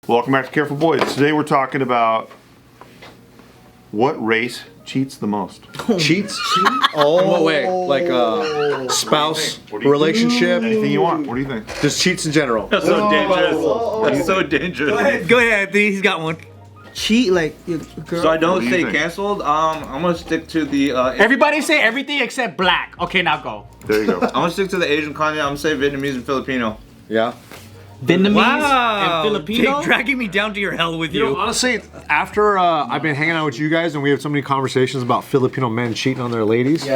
Welcome back to Careful Boys. Today we're talking about what race cheats the most. Cheats? Oh, in what way? Like spouse, relationship? Anything you want. What do you think? Just cheats in general. That's so dangerous. That's so dangerous. Go ahead, he's got one. Cheat like your girl. So I don't What do you stay think? canceled. I'm gonna stick to the. Everybody say everything except black. Okay, now go. There you go. I'm gonna stick to the Asian continent. I'm gonna say Vietnamese and Filipino. Yeah. Vietnamese and Filipino? dragging me down to your hell with You know, honestly, after I've been hanging out with you guys and we have so many conversations about Filipino men cheating on their ladies,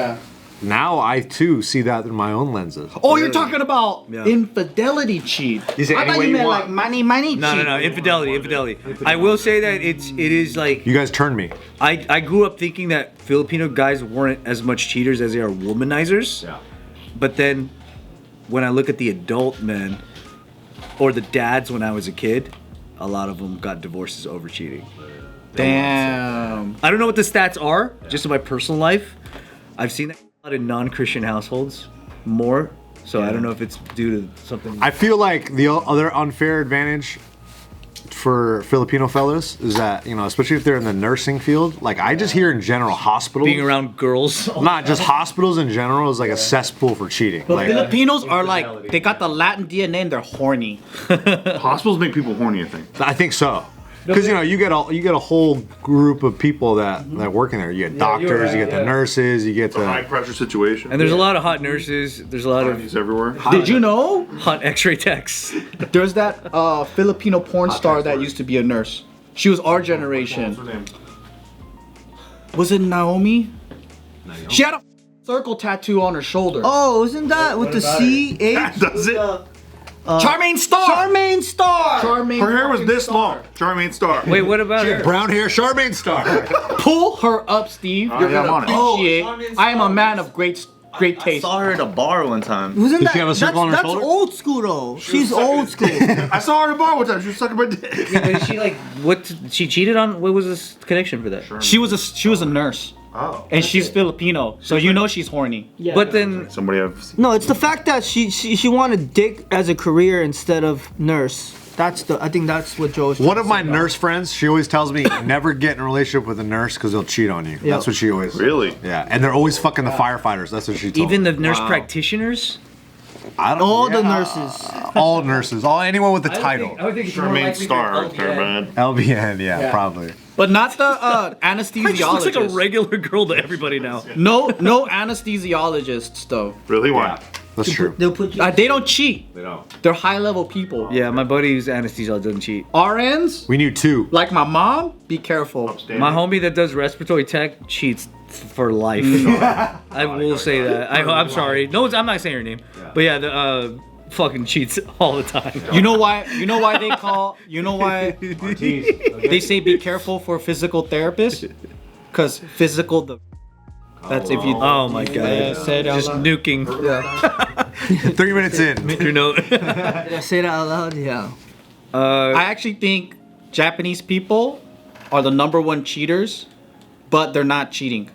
now I too see that in my own lenses. Oh, you're talking about infidelity cheat. Is it I any thought way you you meant want? like money cheat. No, infidelity. I will say that it is like You guys turned me. I grew up thinking that Filipino guys weren't as much cheaters as they are womanizers. Yeah. But then when I look at the adult men or the dads when I was a kid, a lot of them got divorces over cheating. Damn. I don't know what the stats are, just in my personal life. I've seen that a lot in non-Christian households more. So I don't know if it's due to something. I feel like the other unfair advantage for Filipino fellas is that, you know, especially if they're in the nursing field, like I just hear in general hospitals, Being around girls. not just hospitals in general, is like a cesspool for cheating. But Like, Filipinos are like, they got the Latin DNA and they're horny. Hospitals make people horny, I think. I think so. Because you know you get a whole group of people that work in there. You get doctors, you get the nurses, you get It's a high the pressure situation. And there's a lot of hot nurses. There's a lot of Chinese everywhere. Did you know hot X-ray techs. there's that Filipino porn star that used to be a nurse? She was our generation. What's her name? Was it Naomi? She had a circle tattoo on her shoulder. Oh, isn't that with the C-H? Does it? Charmaine Star! Charmaine Star! Charmaine Her hair was fucking this Star. long. Charmaine Star. Wait, what about her? brown hair Charmaine Star. Pull her up, Steve. You're yeah, I'm gonna on it. appreciate. I am a man of great I taste. saw her at a bar one time. Wasn't Did that, she have a circle on her that's shoulder? old school though. She's old school. I saw her at a bar one time. She was sucking my dick. But is she like what? She cheated on? What was this connection for that? She was a nurse, Oh. and she's Filipino, so you know she's horny. But then Somebody have. No, it's the fact that she wanted dick as a career instead of nurse. I think that's what Joe's. One of my nurse friends, she always tells me never get in a relationship with a nurse because they'll cheat on you. Yeah. That's what she always. Really? Yeah, and they're always fucking the firefighters. That's what she told even me. the nurse practitioners. I don't, all the nurses. all nurses, anyone with the title. I would think Charmaine Star right there, man. LVN, yeah, probably. But not the She looks like a anesthesiologist. regular girl to everybody now. No anesthesiologists though. Really? Why? That's true. They'll put you. They don't cheat. They don't. They're high level people. Yeah, my buddy who's anesthesiologist doesn't cheat. RNs, We knew two. like my mom, be careful. My homie that does respiratory tech cheats for life. I will say that. I'm sorry. No, I'm not saying her name. But yeah, the fucking cheats all the time. You know why? You know why they call? You know why they say be careful for physical therapists? Cause physical the. That's if you. Oh my Yeah, god. say it out Just loud. nuking 3 minutes in. your note. Did I say that out loud? Yeah. I actually think Japanese people are the #1 cheaters, but they're not cheating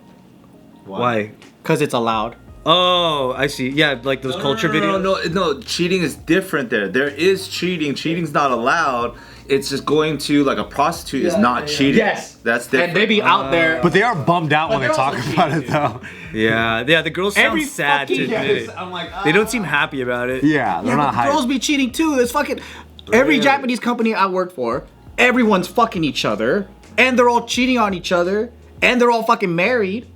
Why? because it's allowed. Oh, I see. Yeah, like those culture videos. No, cheating is different there. There is cheating. Cheating's not allowed. It's just going to like a prostitute is not cheating. Yes. That's different. And they be out there. But they are bummed out when they they're talk also about it, though. Yeah, the girls sound Every sad to fucking admit it. I'm like, They don't seem happy about it. Yeah, they're yeah, not but girls hyped. be cheating too. It's fucking every Japanese company I work for. Everyone's fucking each other, and they're all cheating on each other, and they're all fucking married.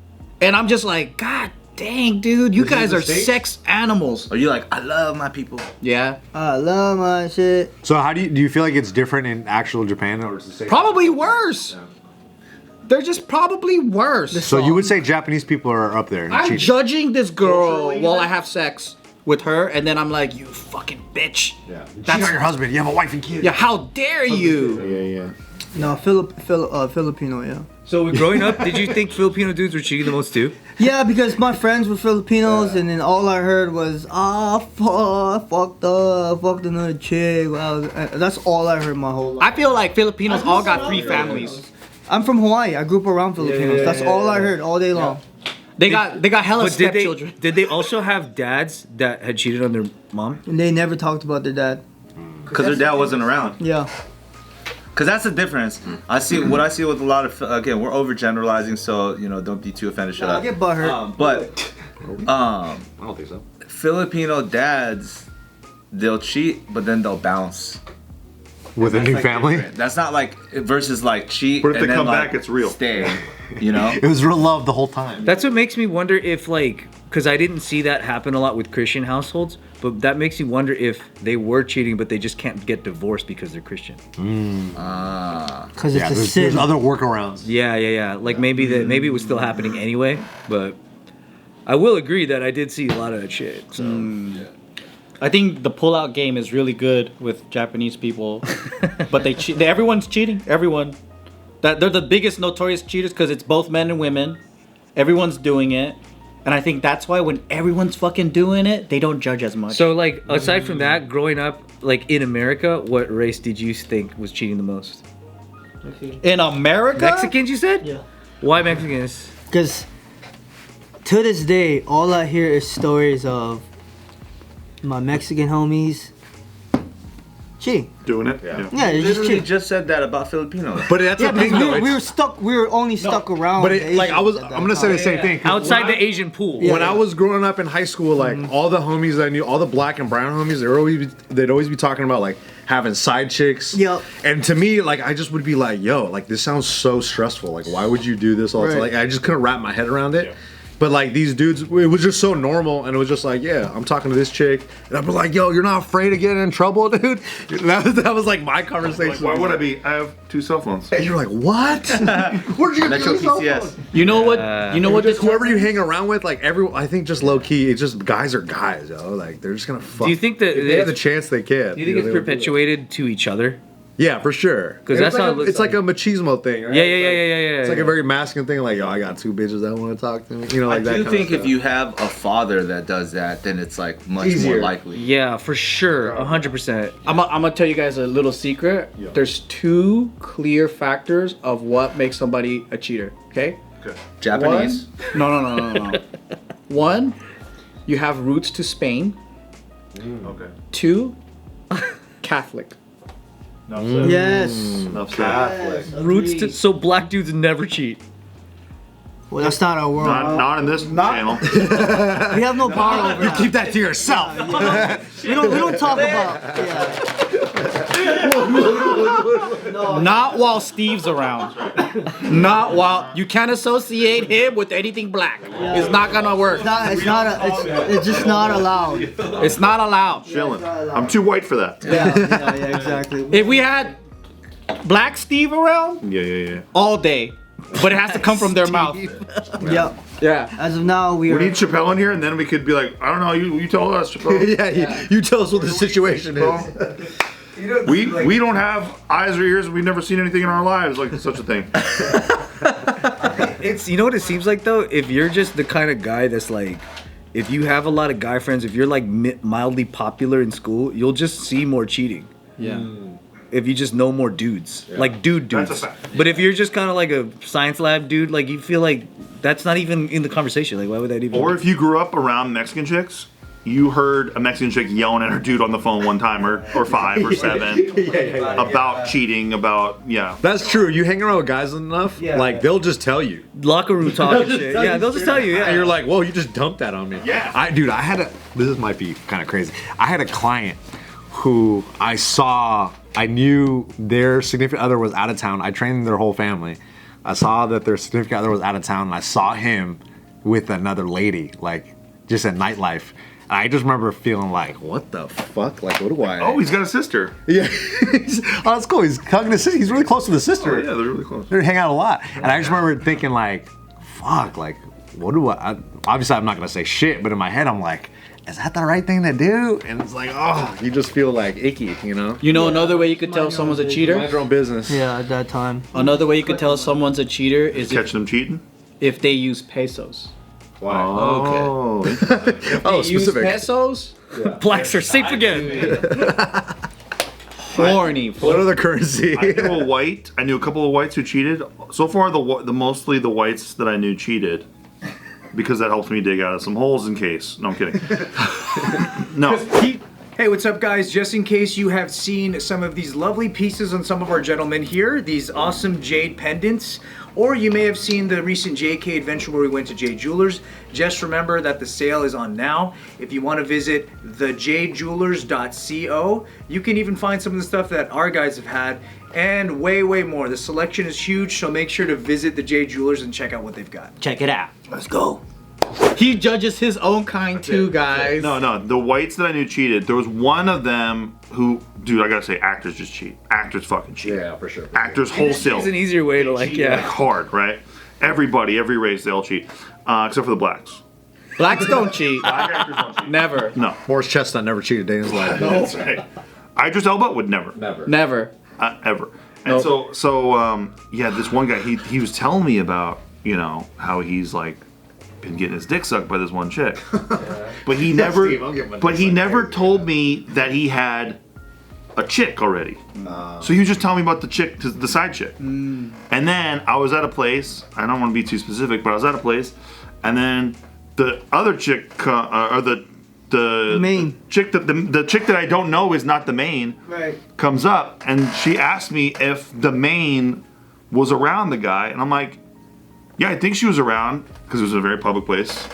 And I'm just like, God dang, dude, you guys are sex animals. Are you like, I love my people? Yeah, I love my shit. So how do you feel like it's different in actual Japan or it's the same? probably worse. They're just probably worse. So you would say Japanese people are up there in I'm cheating? judging this girl while I have sex with her, and then I'm like, you fucking bitch. Yeah. Cheat on your husband. You have a wife and kids. Yeah, how dare you? Yeah. No, Filipino, yeah. So growing up, did you think Filipino dudes were cheating the most too? Yeah, because my friends were Filipinos, and then all I heard was, fucked another chick. Wow. That's all I heard my whole life. I feel like Filipinos all got 3 families. I'm from Hawaii. I grew up around Filipinos. That's all I heard all day long. They got hella But did stepchildren. they also have dads that had cheated on their mom? And they never talked about their dad. Because their dad wasn't around. Yeah. Because that's the difference. I see what I see with a lot of, again, we're overgeneralizing, so, don't be too offended. Shut I up. get butthurt. But I don't think so. Filipino dads, they'll cheat, but then they'll bounce. With a new family? That's not like versus like cheat. But if and they then, come like, back, it's real. Stay, It was real love the whole time. That's what makes me wonder if, like, because I didn't see that happen a lot with Christian households, but that makes me wonder if they were cheating, but they just can't get divorced because they're Christian. Because it's a there's sin. other workarounds. Yeah. Like maybe it was still happening anyway, but I will agree that I did see a lot of that shit. So. I think the pull-out game is really good with Japanese people, but they cheat. Everyone's cheating. Everyone. That they're the biggest notorious cheaters because it's both men and women. Everyone's doing it, and I think that's why when everyone's fucking doing it, they don't judge as much. So, like, aside from that, growing up, like, in America, what race did you think was cheating the most? in America, Mexicans, you said? Yeah. Why Mexicans? Because to this day, all I hear is stories of my Mexican homies cheating. Doing it. Yeah, they're just Literally cheating. just said that about Filipinos. But that's Yeah, the thing, because though. we were stuck. We were only stuck around. But the it, like, Asians I'm at that gonna say time. the same thing. 'cause Outside when the Asian pool. Yeah. When I was growing up in high school, like all the homies I knew, all the black and brown homies, they'd always be talking about like having side chicks. Yep. And to me, like I just would be like, yo, like this sounds so stressful. Like why would you do this all the time? Right. Like I just couldn't wrap my head around it. But like these dudes, it was just so normal, and it was just like, yeah, I'm talking to this chick, and I'm like, yo, you're not afraid of getting in trouble, dude? That was like my conversation. Why would I be? I have 2 cell phones. And you're like, what? Where'd you get Metro your cell PCS. phone? you know what? You know what? Just whoever you hang around with, like everyone, I think just low key, it's just guys are guys, yo. Like they're just gonna fuck. Do you think that if they have the chance they can? Do you think it's perpetuated to each other? Yeah, for sure. 'Cause that's it's how it like looks it's like a machismo thing, right? Yeah. It's like a very masculine thing, like, yo, I got 2 bitches that want to talk to me. You know, like I that do kind think of if stuff. you have a father that does that, then it's like much Easier. more likely. Yeah, for sure, 100%. I'm gonna tell you guys a little secret. There's 2 clear factors of what makes somebody a cheater. Okay. Japanese. No. One, you have roots to Spain. Okay. 2, Catholic. Yes. Enough said. Roots to so black dudes never cheat. Well, that's not our world. Not in this channel. We have no power over that. keep that to yourself. We don't talk about. Yeah. Not while Steve's around. Not while you can't associate him with anything black. It's not gonna work. It's just not allowed. It's not allowed. Chilling. I'm too white for that. Yeah, exactly. If we had black Steve around Yeah. all day, but it has to come from their mouth. Yep. Yeah. As of now, we We are. need Chappelle in here, and then we could be like, I don't know, you tell us, Chappelle. Yeah, you tell us what the situation is. We don't have eyes or ears. We've never seen anything in our lives like such a thing. It's, you know what it seems like though? If you're just the kind of guy that's like, if you have a lot of guy friends, if you're like mildly popular in school, you'll just see more cheating. Yeah. If you just know more dudes, like dudes. That's a fact. But if you're just kind of like a science lab dude, like you feel like that's not even in the conversation. Like why would that even? Or if you grew up around Mexican chicks, you heard a Mexican chick yelling at her dude on the phone one time, or 5 or 7, about cheating, That's true. You hang around with guys enough, like they'll just tell you. locker room talk and shit. Yeah, they'll just tell you. And Yeah. you're like, whoa, you just dumped that on me. Yeah. This might be kind of crazy. I had a client who I knew their significant other was out of town. I trained their whole family. I saw that their significant other was out of town, and I saw him with another lady, like just at nightlife. And I just remember feeling like, what the fuck? Like, what do I? Oh, he's got a sister. Yeah. Oh, that's cool. He's hugging his sister. He's really close to the sister. Oh, yeah, they're really close. They hang out a lot. And I just remember thinking like, fuck, like, what do I obviously I'm not gonna say shit, but in my head I'm like, is that the right thing to do? And it's like, oh, you just feel like icky, you know? You know another way you could tell someone's a Mind cheater? your own business. Yeah, at that time. Another way you could tell someone's a cheater is Catch them cheating. if they use pesos. Oh, Oh, They use specific. pesos? Blacks are safe again. Horny. What other currency? I knew a white. I knew a couple of whites who cheated. So far, mostly the whites that I knew cheated, because that helps me dig out of some holes in case. No, I'm kidding. No, Hey, what's up, guys? Just in case you have seen some of these lovely pieces on some of our gentlemen here, these awesome jade pendants, or you may have seen the recent JK adventure where we went to Jade Jewelers, just remember that the sale is on now. If you want to visit thejadejewelers.co, you can even find some of the stuff that our guys have had, and way, way more. The selection is huge, so make sure to visit the Jade Jewelers and check out what they've got. Check it out. Let's go. He judges his own kind too, guys. No, the whites that I knew cheated. There was one of them who, dude, I gotta say, actors just cheat. Actors fucking cheat. Yeah, for sure. Actors wholesale. It's an easier way to like, Like hard, right? Everybody, every race, they all cheat, except for the blacks. Blacks don't cheat. Black actors don't cheat. Never. No, Morris Chestnut never cheated a day in his life. that's right. Idris Elba would never. Never. Ever. And so yeah, this one guy, he was telling me about, you know, how he's like been getting his dick sucked by this one chick. But he never told me that he had a chick already. So he was just telling me about the chick, the side chick. And then I was at a place, I don't want to be too specific, but I was at a place, and then the other chick, or the main chick that the chick that I don't know is not the main, comes up, and she asked me if the main was around the guy, and I'm like, yeah, I think she was around, because it was a very public place.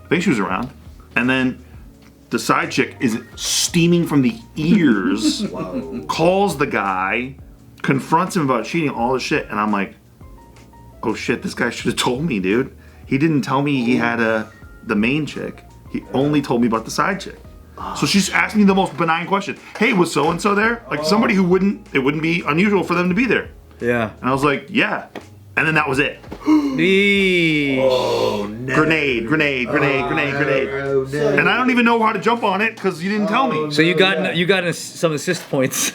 I think she was around. And then the side chick is steaming from the ears, calls the guy, confronts him about cheating, all this shit, and I'm like, oh shit, this guy should have told me, dude. He didn't tell me he had the main chick. He only told me about the side chick. So she's asked me the most benign question. Hey, was so-and-so there? Like somebody who it wouldn't be unusual for them to be there. Yeah. And I was like, yeah. And then that was it. Oh, Grenade. And I don't even know how to jump on it because you didn't tell me. So you got some assist points.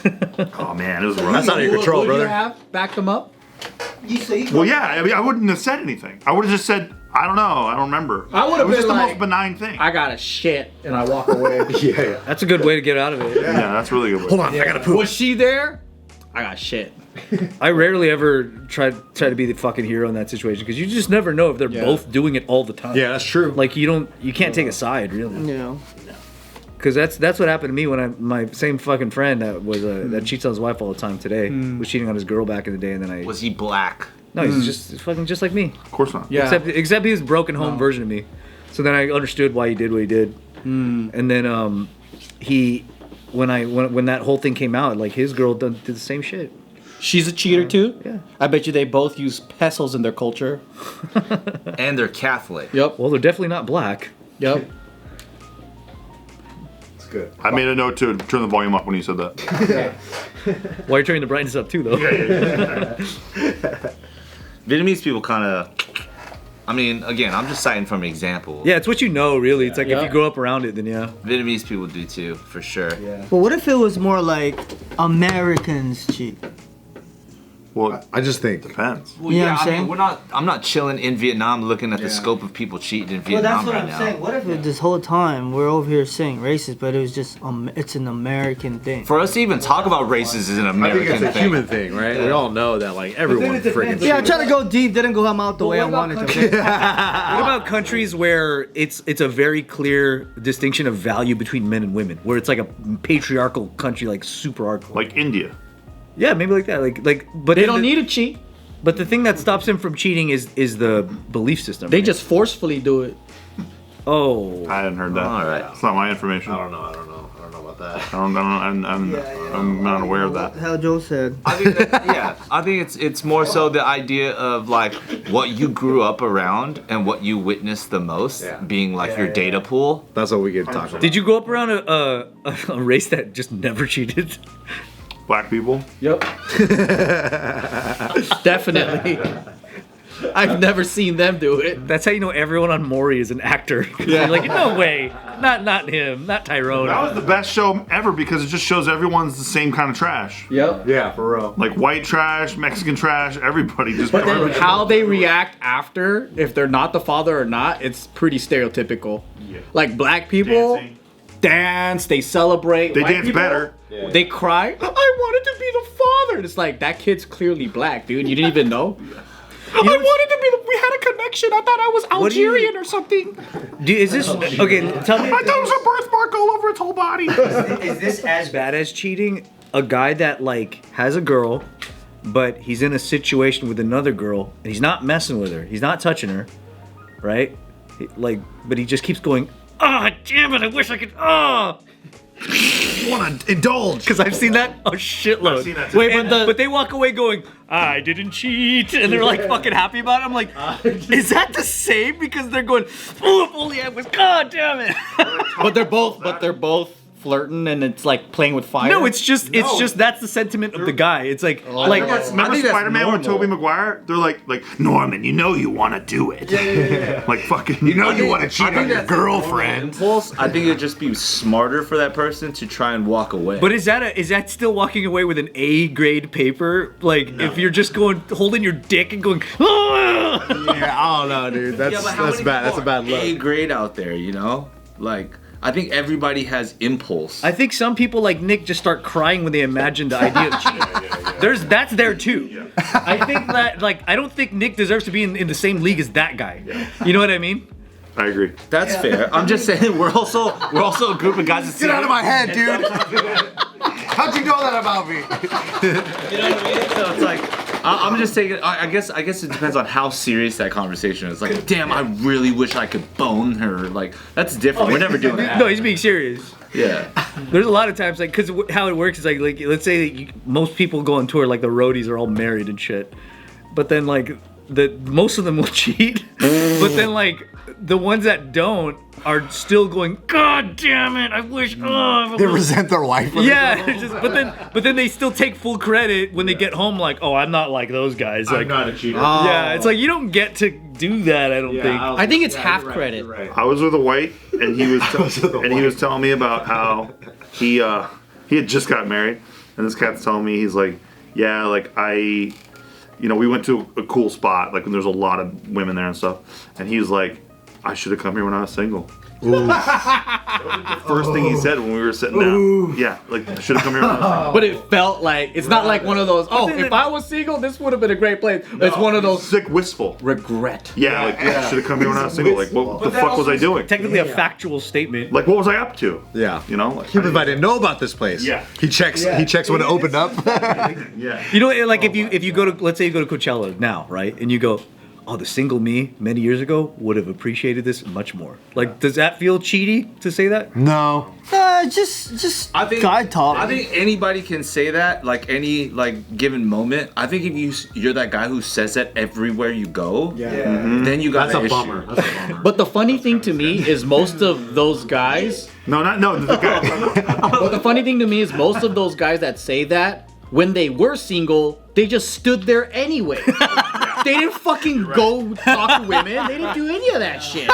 Oh man, it was rough. That's out of your control, Would brother. you have backed them up? Well, yeah, I mean, I wouldn't have said anything. I would have just said, I don't know, I don't remember. I would have It was been just the like, most benign thing. I got a shit, and I walk away. Yeah. That's a good way to get out of it. Yeah, that's really good. Hold on, I gotta poop. Was she there? I got shit. I rarely ever try to be the fucking hero in that situation because you just never know if they're both doing it all the time. Yeah, that's true. Like you can't take a side really. Yeah. Because that's what happened to me when my same fucking friend that was that cheats on his wife all the time today was cheating on his girl back in the day, and then Was he black? no, he's just fucking just like me. Of course not. Yeah. Except he was a broken home version of me. So then I understood why he did what he did. And then when that whole thing came out, like his girl did the same shit. She's a cheater too? Yeah. I bet you they both use pestles in their culture. And they're Catholic. Yep. Well, they're definitely not black. Yep. It's good. I made a note to turn the volume up when you said that. Why are you turning the brightness up too, though? Vietnamese people kind of. I mean, again, I'm just citing from an example. Yeah, it's what you know, really. It's like if Yeah. you grow up around it, then yeah. Vietnamese people do too, for sure. Yeah. But what if it was more like Americans cheat? Well, I just think. depends. Well, You know yeah, what I'm I mean, saying? I'm not chilling in Vietnam looking at the scope of people cheating in Well, Vietnam that's what right I'm now. saying. What if this whole time we're over here saying racist, but it was just it's an American thing? For us to even talk about races is an I American think it's a thing. human thing, right? We all know that, like, everyone freaking Yeah, I tried to go deep, didn't go out the way I wanted to. What about countries where it's a very clear distinction of value between men and women, where it's like a patriarchal country, like super hardcore? Like India. Yeah, maybe like that. But They don't need to cheat. But the thing that stops him from cheating is the belief system. They right? just forcefully do it. Oh. I hadn't heard that. All right. It's not my information. I don't know about that. I'm not aware of that. How Joe said. I think I think it's more so the idea of like what you grew up around and what you witnessed the most being like your data pool. That's what we get to talk about. Did you grow up around a race that just never cheated? Black people. Yep. Definitely. I've never seen them do it. That's how you know everyone on Maury is an actor. Yeah. You're like, no way. Not him. Not Tyrone. That was the best show ever because it just shows everyone's the same kind of trash. Yep. Yeah, for real. Like white trash, Mexican trash, everybody just. But then how they react after, if they're not the father or not, it's pretty stereotypical. Yeah. Like black people Dancing. dance, they celebrate. They White dance people, better. They cry. I wanted to be the father. And it's like that kid's clearly black, dude. You didn't even know. I wanted to be the. We had a connection. I thought I was What do you- Algerian or something. Is this okay? Tell me. I thought it was a birthmark all over its whole body. Is this as bad as cheating? A guy that like has a girl, but he's in a situation with another girl, and he's not messing with her. He's not touching her, right? But he just keeps going. Ah, damn it! I wish I could. Ah. Want to indulge? Because I've seen that a shitload. I've seen that too. Wait, but they walk away going, I didn't cheat, and they're like fucking happy about it. I'm like, is that the same? Because they're going, oh, if only I was. God damn it. But they're both flirting, and it's like playing with fire. No, it's just that's the sentiment of the guy. It's like Remember think that's Spider-Man with normal. Tobey Maguire? They're like Norman, you know you want to do it. Yeah. Like fucking. You know You want to cheat on your that's girlfriend? Impulse. I think it'd just be smarter for that person to try and walk away. But is that still walking away with an A grade paper? Like if you're just holding your dick and going, ah! Yeah, I don't know, dude. That's bad. That's a bad look. A grade out there, you know? Like, I think everybody has impulse. I think some people like Nick just start crying when they imagine the idea of cheating. That's there too. I think that I don't think Nick deserves to be in the same league as that guy. You know what I mean? I agree. That's fair. I'm just saying we're also a group of guys that Get out of my head, dude. How'd you know that about me? You know what I mean? So it's like I'm just saying. I guess it depends on how serious that conversation is. Like, damn, I really wish I could bone her. Like, that's different. We're never doing that. No, he's being serious. Yeah. There's a lot of times because how it works is like let's say that most people go on tour, like the roadies are all married and shit, but then most of them will cheat, but then the ones that don't are still going, God damn it, I wish. They resent their wife. Yeah, but then they still take full credit when they get home. Like, oh, I'm not like those guys. Like, I'm not a cheater. yeah, it's like you don't get to do that. I don't think. I think it's half credit. I was with a white, and he was telling me about how he had just got married, and this cat's telling me he's like, yeah, like we went to a cool spot, like when there's a lot of women there and stuff, and he's like, I should have come here when I was single. That was the first thing he said when we were sitting down. Yeah, like I should have come here when I was single. But it felt like it's not like one of those. Oh, if I was single, this would have been a great place. It's one of those sick, wistful regret. Yeah, like I should have come here when I was single. Like what the fuck was I doing? Technically a factual statement. Like what was I up to? Yeah. You know, like, If I didn't know about this place. Yeah. He checks when it opened up. yeah. You know, like if you go to, let's say you go to Coachella now, right, and you go, oh, the single me many years ago would have appreciated this much more. Like, does that feel cheaty to say that? No. Just I think guy talk. I think anybody can say that, like any given moment. I think if you're that guy who says that everywhere you go, then you got That's an a issue. bummer. That's a bummer. But the funny thing to me is most of those guys. The guy. But the funny thing to me is most of those guys that say that when they were single, they just stood there anyway. They didn't fucking go talk to women. They didn't do any of that shit.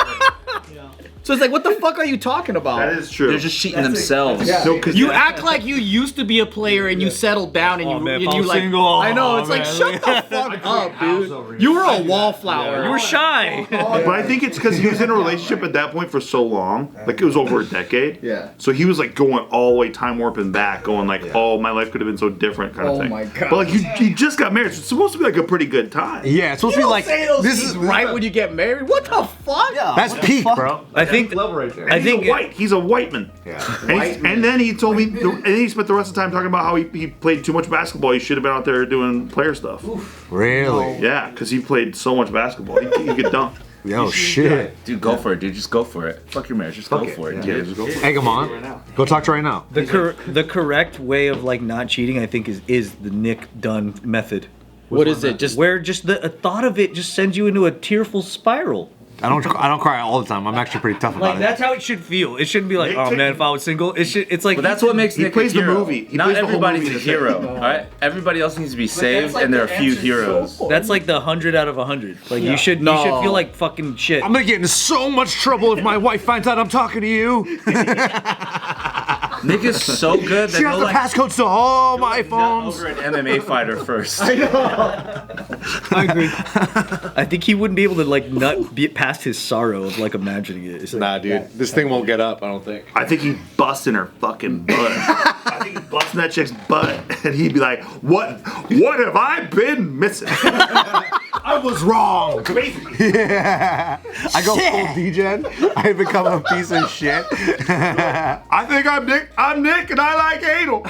So it's like, what the fuck are you talking about? That is true. They're just cheating themselves. No, 'cause You act like you used to be a player and you settled down and you like. single, I know. It's like, shut the fuck up, dude. You were a wallflower. You were shy. But I think it's because he was in a relationship at that point for so long, like it was over a decade. Yeah. So he was like going all the way time warping back, going like, "Oh, my life could have been so different," kind of thing. my God. But like you just got married, so it's supposed to be like a pretty good time. Yeah, it's supposed to be like This is right when you get married. What the fuck? That's peak, bro. I think. Level right there. I think. He's a white man. Yeah. And then he told me, and then he spent the rest of the time talking about how he played too much basketball. He should have been out there doing player stuff. Really? Yeah, because he played so much basketball. He could dunk. Oh shit. Dude, go for it, dude. Just go for it. Fuck your marriage. Just go for it, dude. Just go for it. Egg him on. Go talk to her right now. The correct way of not cheating, I think, is the Nick Dunn method. What is it? Just Where just the thought of it just sends you into a tearful spiral. I don't cry all the time. I'm actually pretty tough about Like that's how it should feel. It shouldn't be like, oh man, if I was single, it's like. But that's what makes He Nick plays a the hero. movie. He Not plays the whole everybody's movie a hero, alright? Everybody else needs to be saved, and there are a few heroes. That's like the 100 out of 100. Like you should feel like fucking shit. I'm gonna get into so much trouble if my wife finds out I'm talking to you. Nick is so good that She has the passcodes to all my phones. over an MMA fighter first. I agree. I think he wouldn't be able to not be past his sorrow of imagining it. It's like, Nah, dude. This thing won't get up, I don't think. I think he'd bust in her fucking butt. I think he'd bust in that chick's butt, and he'd be like, "What have I been missing?" I I was wrong. Crazy. Yeah. I go full degen. I become a piece of shit. I think I'm Nick. I'm Nick, and I like anal.